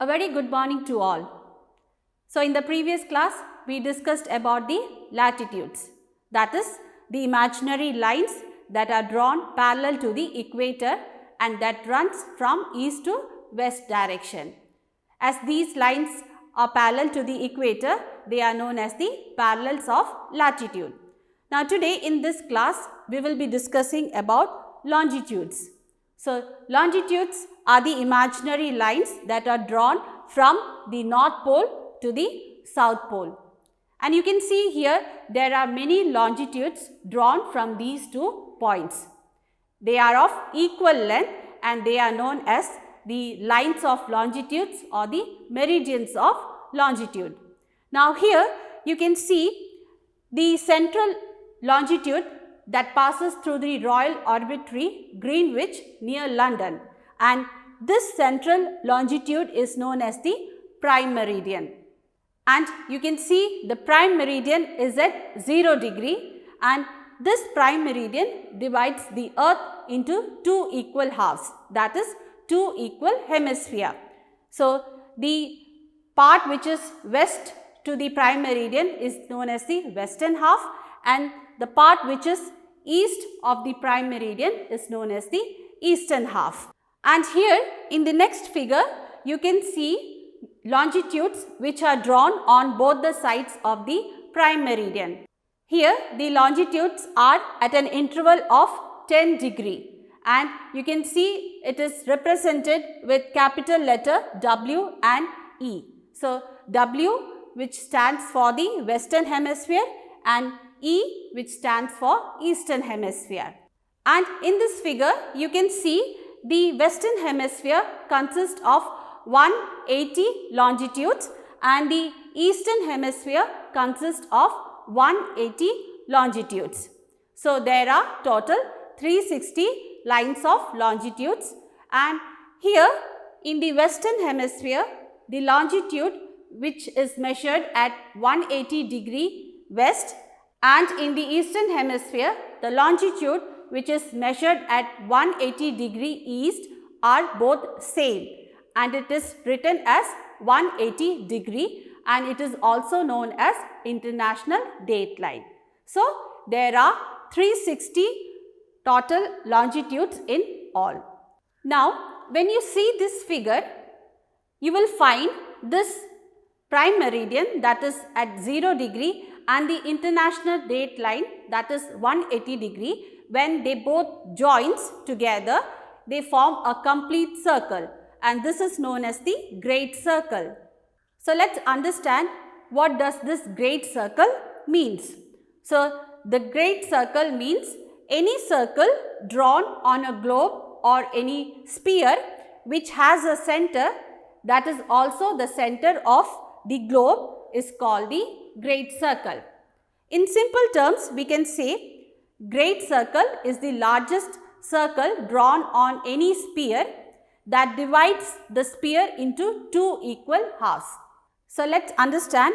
A very good morning to all. So, in the previous class, we discussed about the latitudes, that is, the imaginary lines that are drawn parallel to the equator and that runs from east to west direction. As these lines are parallel to the equator, they are known as the parallels of latitude. Now, today in this class, we will be discussing about longitudes. So, longitudes are the imaginary lines that are drawn from the North Pole to the South Pole. And you can see here there are many longitudes drawn from these 2 points. They are of equal length and they are known as the lines of longitudes or the meridians of longitude. Now, here you can see the central longitude that passes through the Royal Observatory, Greenwich, near London, and this central longitude is known as the prime meridian. And you can see the prime meridian is at 0 degree, and this prime meridian divides the earth into 2 equal halves, that is 2 equal hemispheres. So, the part which is west to the prime meridian is known as the western half, and the part which is east of the prime meridian is known as the eastern half. And here in the next figure, you can see longitudes which are drawn on both the sides of the prime meridian. Here the longitudes are at an interval of 10 degree, and you can see it is represented with capital letter W and E. So, W which stands for the western hemisphere and E which stands for eastern hemisphere. And in this figure you can see the western hemisphere consists of 180 longitudes and the eastern hemisphere consists of 180 longitudes. So, there are total 360 lines of longitudes, and here in the western hemisphere the longitude which is measured at 180 degree west, and in the eastern hemisphere the longitude which is measured at 180 degree east are both same, and it is written as 180 degree, and it is also known as international date line. So, there are 360 total longitudes in all. Now, when you see this figure, you will find this prime meridian that is at 0 degree and the international date line that is 180 degree. When they both joins together, they form a complete circle, and this is known as the great circle. So, let us understand what does this great circle means. So, the great circle means any circle drawn on a globe or any sphere which has a center that is also the center of the globe is called the great circle. In simple terms, we can say great circle is the largest circle drawn on any sphere that divides the sphere into 2 equal halves. So, let us understand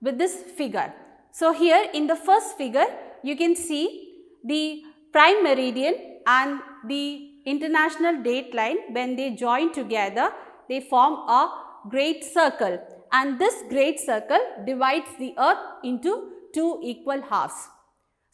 with this figure. So, here in the first figure, you can see the prime meridian and the international date line. When they join together, they form a great circle, and this great circle divides the earth into 2 equal halves.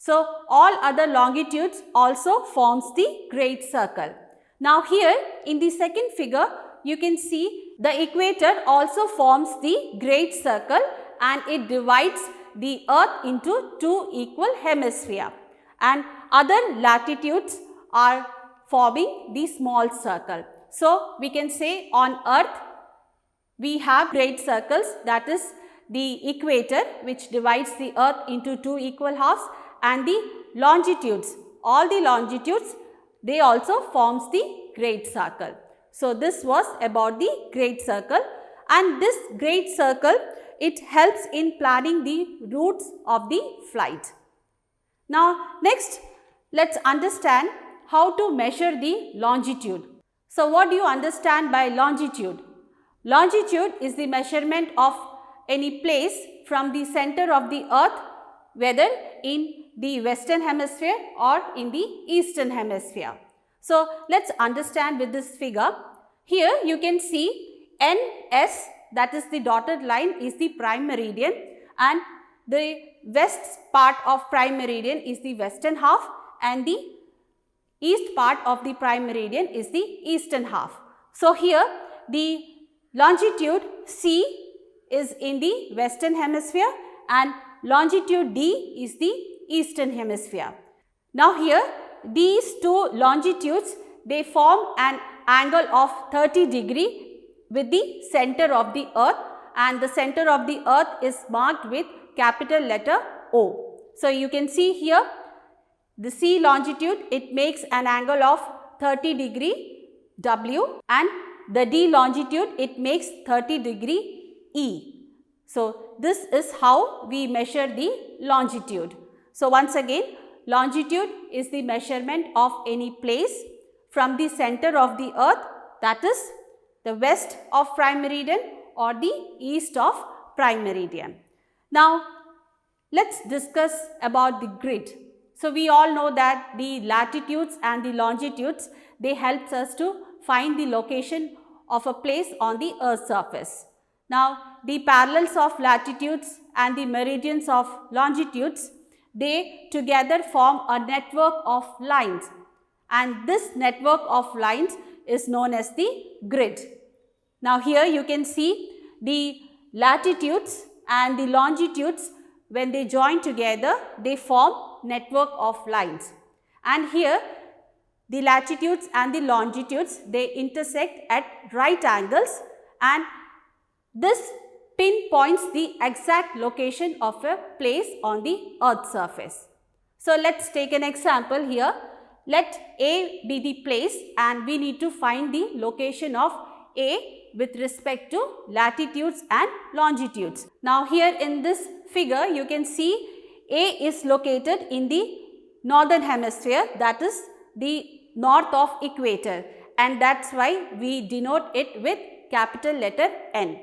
So, all other longitudes also forms the great circle. Now, here in the second figure, you can see the equator also forms the great circle, and it divides the earth into 2 equal hemispheres, and other latitudes are forming the small circle. So, we can say on earth we have great circles, that is the equator which divides the earth into 2 equal halves, and the longitudes, all the longitudes, they also forms the great circle. So, this was about the great circle, and this great circle, it helps in planning the routes of the flight. Now, next let us understand how to measure the longitude. So, what do you understand by longitude? Longitude is the measurement of any place from the center of the earth, whether in the western hemisphere or in the eastern hemisphere. So, let us understand with this figure. Here you can see NS, that is the dotted line, is the prime meridian, and the west part of prime meridian is the western half, and the east part of the prime meridian is the eastern half. So here the longitude C is in the western hemisphere and longitude D is the eastern hemisphere. Now here these two longitudes, they form an angle of 30 degree with the center of the earth, and the center of the earth is marked with capital letter O. So you can see here the C longitude, it makes an angle of 30 degree W, and the D longitude, it makes 30 degree E. So this is how we measure the longitude. So once again, longitude is the measurement of any place from the center of the earth, that is the west of prime meridian or the east of prime meridian. Now let's discuss about the grid. So we all know that the latitudes and the longitudes, they help us to find the location of a place on the earth's surface. Now the parallels of latitudes and the meridians of longitudes, they together form a network of lines, and this network of lines is known as the grid. Now here you can see the latitudes and the longitudes, when they join together, they form network of lines, and here the latitudes and the longitudes, they intersect at right angles, and this pinpoints the exact location of a place on the earth's surface. So let's take an example here. Let A be the place, and we need to find the location of A with respect to latitudes and longitudes. Now here in this figure you can see A is located in the northern hemisphere, that is the north of equator, and that's why we denote it with capital letter N.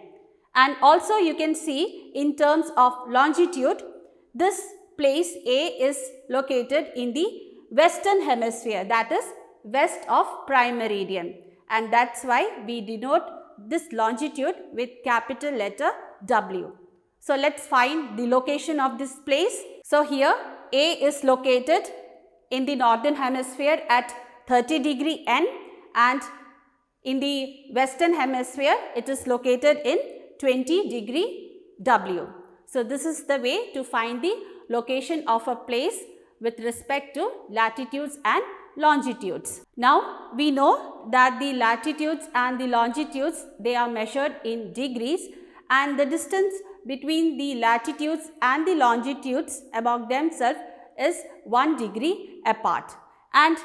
And also you can see in terms of longitude, this place A is located in the western hemisphere, that is west of prime meridian, and that's why we denote this longitude with capital letter W. So let's find the location of this place. So here A is located in the northern hemisphere at 30 degree N, and in the western hemisphere it is located in 20 degree W. So this is the way to find the location of a place with respect to latitudes and longitudes. Now we know that the latitudes and the longitudes, they are measured in degrees, and the distance between the latitudes and the longitudes among themselves is 1 degree apart. And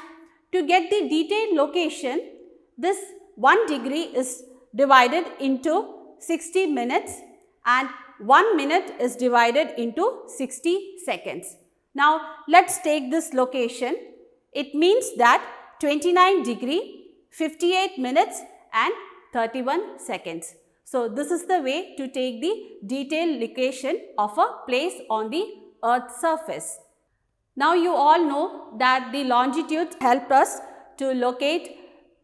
to get the detailed location, this 1 degree is divided into 60 minutes, and 1 minute is divided into 60 seconds. Now let's take this location. It means that 29 degree, 58 minutes and 31 seconds. So this is the way to take the detailed location of a place on the earth's surface. Now you all know that the longitude help us to locate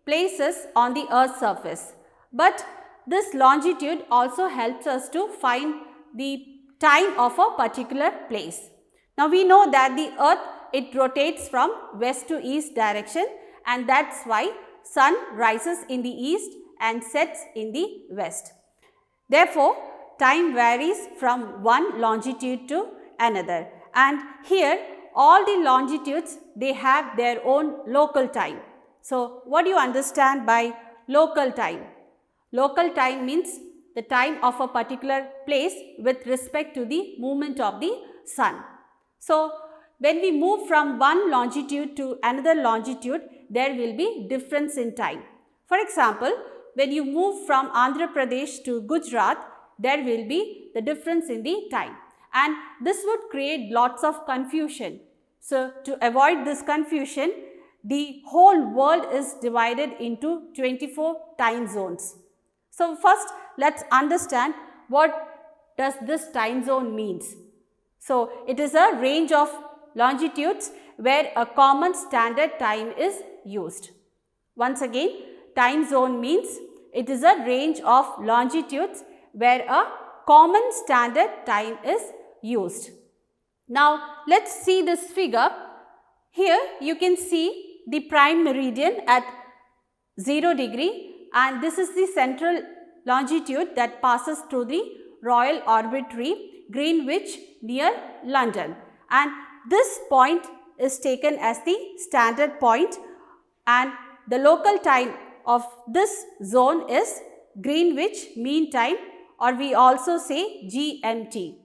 places on the earth's surface, but this longitude also helps us to find the time of a particular place. Now we know that the earth, it rotates from west to east direction, and that's why sun rises in the east and sets in the west. Therefore, time varies from one longitude to another, and here all the longitudes, they have their own local time. So what do you understand by local time? Local time means the time of a particular place with respect to the movement of the sun. So when we move from one longitude to another longitude, there will be difference in time. For example, when you move from Andhra Pradesh to Gujarat, there will be the difference in the time, and this would create lots of confusion. So to avoid this confusion, the whole world is divided into 24 time zones. So first let's understand what does this time zone means. So it is a range of longitudes where a common standard time is used. Once again, time zone means It is a range of longitudes where a common standard time is used. Now, let's see this figure. Here you can see the prime meridian at 0 degree, and this is the central longitude that passes through the Royal Orbitary, Greenwich, near London, and this point is taken as the standard point, and the local time of this zone is Greenwich Mean Time, or we also say GMT.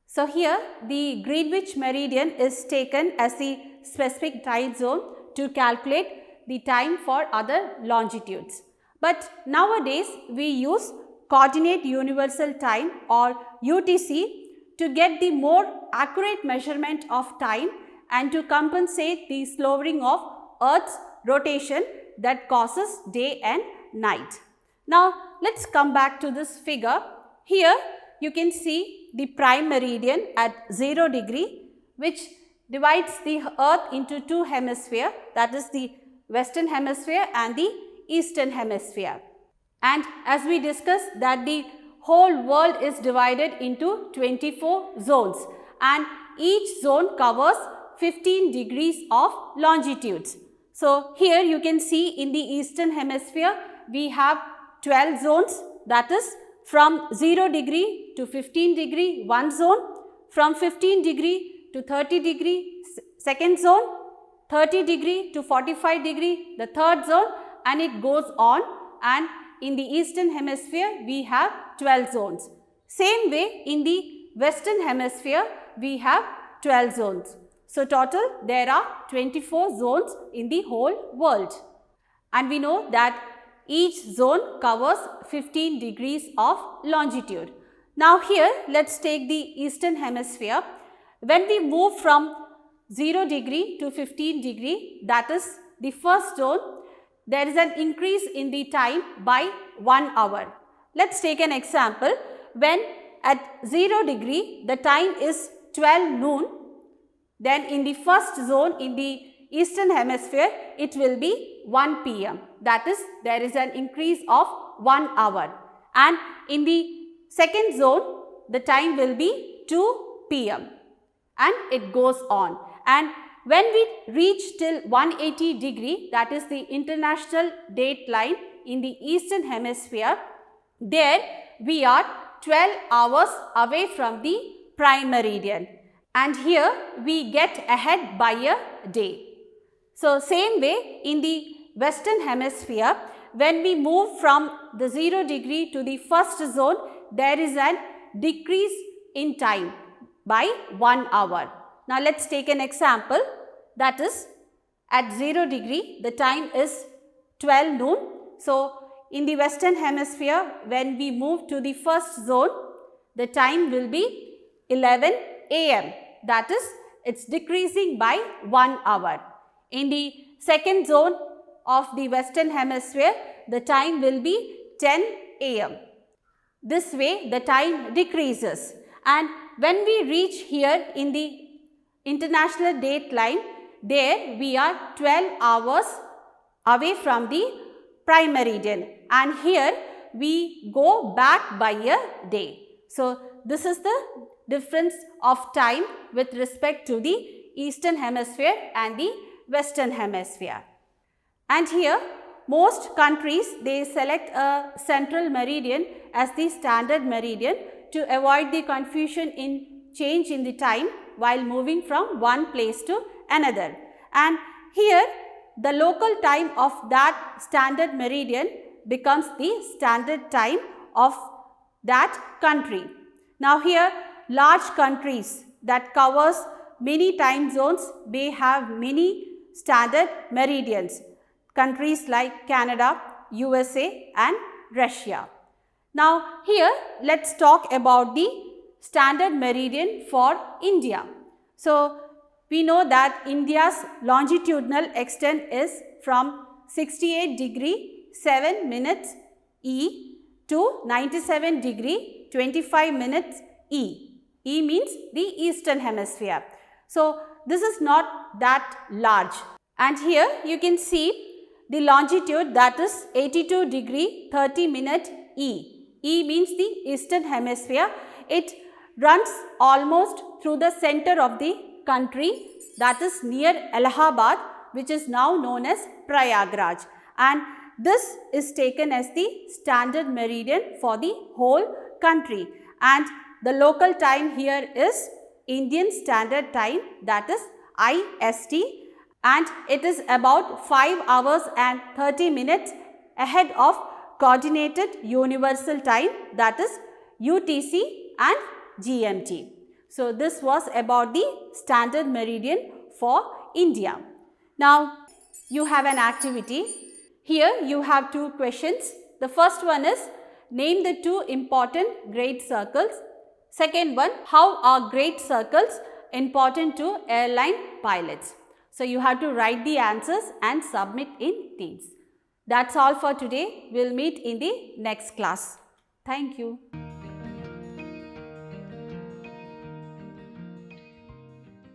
So, here the Greenwich meridian is taken as the specific time zone to calculate the time for other longitudes. But nowadays we use Coordinate Universal Time, or UTC, to get the more accurate measurement of time and to compensate the slowing of Earth's rotation that causes day and night. Now, let's come back to this figure. Here you can see the prime meridian at 0 degree, which divides the Earth into two hemispheres, that is the Western Hemisphere and the Eastern Hemisphere. And as we discussed that the whole world is divided into 24 zones, and each zone covers 15 degrees of longitudes. So, here you can see in the Eastern Hemisphere we have 12 zones, that is from 0 degree to 15 degree one zone, from 15 degree to 30 degree second zone, 30 degree to 45 degree the third zone, and it goes on, and in the Eastern Hemisphere we have 12 zones. Same way in the Western Hemisphere we have 12 zones. So, total there are 24 zones in the whole world, and we know that each zone covers 15 degrees of longitude. Now, here let us take the Eastern Hemisphere. When we move from 0 degree to 15 degree, that is the first zone, there is an increase in the time by 1 hour. Let us take an example. When at 0 degree the time is 12 noon, then in the first zone in the Eastern Hemisphere it will be 1 p.m. That is, there is an increase of 1 hour, and in the second zone the time will be 2 p.m. and it goes on. And when we reach till 180 degree, that is the international date line in the Eastern Hemisphere, there we are 12 hours away from the prime meridian, and here we get ahead by a day. So, same way in the Western Hemisphere, when we move from the 0 degree to the first zone, there is an decrease in time by 1 hour. Now, let us take an example, that is at 0 degree the time is 12 noon. So, in the Western Hemisphere when we move to the first zone, the time will be 11 a.m. That is, it is decreasing by 1 hour. In the second zone of the Western Hemisphere, the time will be 10 a.m. This way the time decreases, and when we reach here in the international date line, there we are 12 hours away from the prime meridian, and here we go back by a day. So, this is the difference of time with respect to the Eastern Hemisphere and the Western Hemisphere. And here most countries they select a central meridian as the standard meridian to avoid the confusion in change in the time while moving from one place to another. And here the local time of that standard meridian becomes the standard time of that country. Now, here large countries that covers many time zones, they have many standard meridians, countries like Canada, USA and Russia. Now, here let us talk about the standard meridian for India. So, we know that India's longitudinal extent is from 68 degree 7 minutes E to 97 degree 25 minutes E. E means the Eastern Hemisphere. So, this is not that large, and here you can see the longitude, that is 82 degree 30 minute E. E means the eastern hemisphere. It runs almost through the center of the country, that is near Allahabad, which is now known as Prayagraj, and this is taken as the standard meridian for the whole country, and the local time here is Indian Standard Time, that is IST, and it is about 5 hours and 30 minutes ahead of Coordinated Universal Time, that is UTC and GMT. So, this was about the standard meridian for India. Now, you have an activity. Here you have 2 questions. The first one is, name the 2 important great circles. Second one, how are great circles important to airline pilots? So, you have to write the answers and submit in Teams. That's all for today. We'll meet in the next class. Thank you.